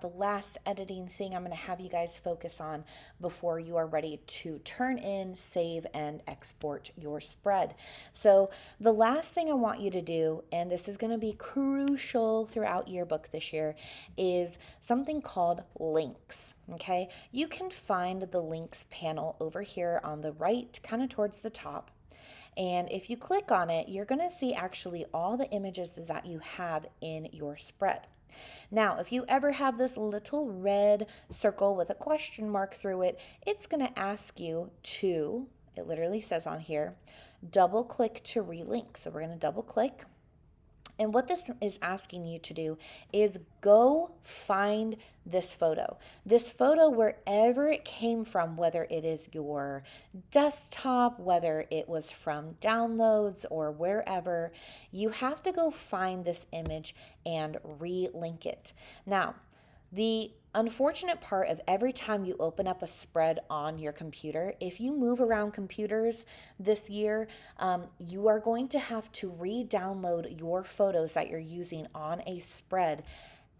the last editing thing I'm going to have you guys focus on before you are ready to turn in, save, and export your spread. So the last thing I want you to do, and this is going to be crucial throughout Yearbook this year, is something called links. Okay, you can find the links panel over here on the right, kind of towards the top. And if you click on it, you're going to see actually all the images that you have in your spread. Now, if you ever have this little red circle with a question mark through it, it's going to ask you to, it literally says on here, double click to relink. So we're going to double click. And what this is asking you to do is go find this photo. This photo, wherever it came from, whether it is your desktop, whether it was from downloads or wherever, you have to go find this image and relink it. Now, the unfortunate part of every time you open up a spread on your computer, if you move around computers this year, you are going to have to re-download your photos that you're using on a spread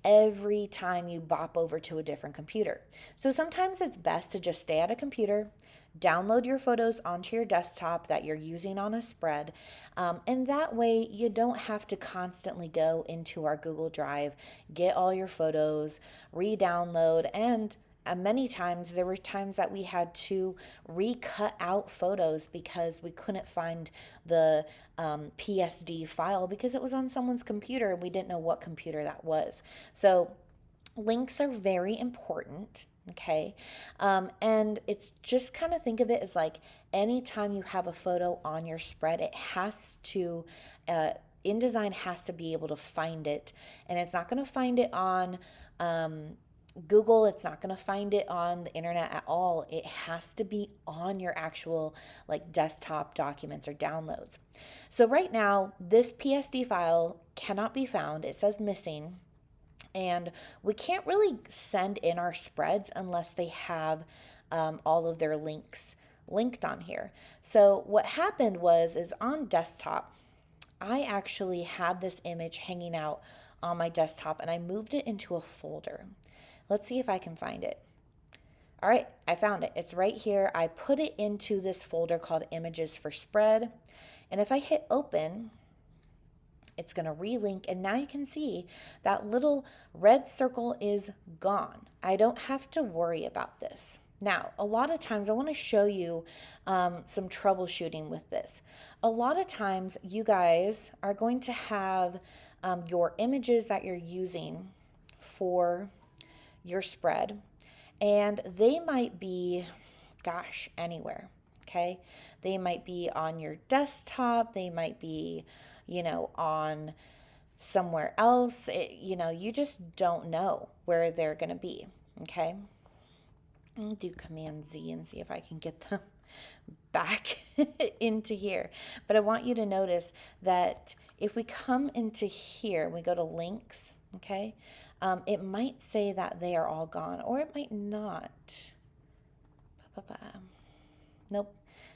every time you bop over to a different computer. So sometimes it's best to just stay at a computer, download your photos onto your desktop that you're using on a spread, and that way you don't have to constantly go into our Google Drive, get all your photos, re-download, and many times there were times that we had to recut out photos because we couldn't find the PSD file because it was on someone's computer and we didn't know what computer that was. So links are very important. Okay. And it's just kind of think of it as like anytime you have a photo on your spread, it has to, InDesign has to be able to find it. And it's not going to find it on Google. It's not going to find it on the internet at all. It has to be on your actual like desktop documents or downloads. So right now, this PSD file cannot be found. It says missing. And we can't really send in our spreads unless they have all of their links linked on here. So what happened is on desktop, I actually had this image hanging out on my desktop and I moved it into a folder. Let's see if I can find it. All right, I found it. It's right here. I put it into this folder called Images for Spread. And if I hit open, it's going to relink, and now you can see that little red circle is gone. I don't have to worry about this. Now, a lot of times I want to show you some troubleshooting with this. A lot of times you guys are going to have your images that you're using for your spread, and they might be, gosh, anywhere, okay? They might be on your desktop, they might be on somewhere else. You just don't know where they're going to be, okay? I'll do Command Z and see if I can get them back into here. But I want you to notice that if we come into here, we go to links, okay? It might say that they are all gone, or it might not. Nope.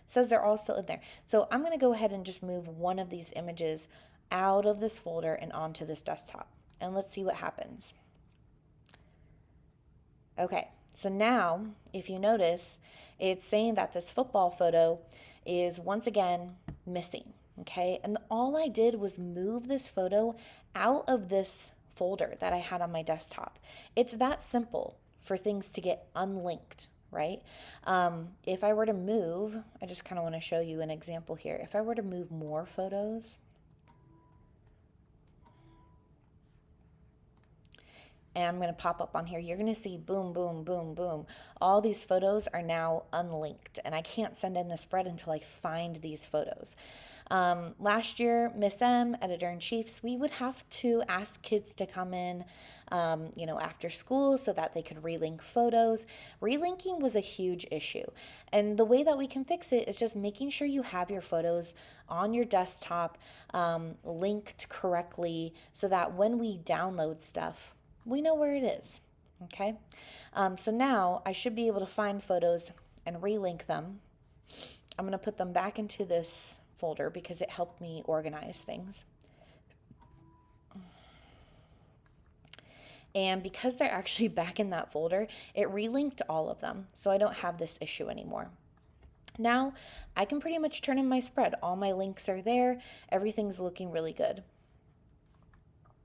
Says they're all still in there. So I'm going to go ahead and just move one of these images out of this folder and onto this desktop. And let's see what happens. Okay, so now if you notice, it's saying that this football photo is once again missing. Okay, and all I did was move this photo out of this folder that I had on my desktop. It's that simple for things to get unlinked. Right? If I were to move, I just kind of want to show you an example here. If I were to move more photos, and I'm going to pop up on here, you're going to see boom, boom, boom, boom. All these photos are now unlinked, and I can't send in the spread until I find these photos. Last year, Miss M, editor-in-chiefs, we would have to ask kids to come in, after school so that they could relink photos. Relinking was a huge issue. And the way that we can fix it is just making sure you have your photos on your desktop linked correctly so that when we download stuff, we know where it is. Okay? So now I should be able to find photos and relink them. I'm going to put them back into this folder because it helped me organize things. And because they're actually back in that folder, it relinked all of them. So I don't have this issue anymore. Now I can pretty much turn in my spread. All my links are there. Everything's looking really good.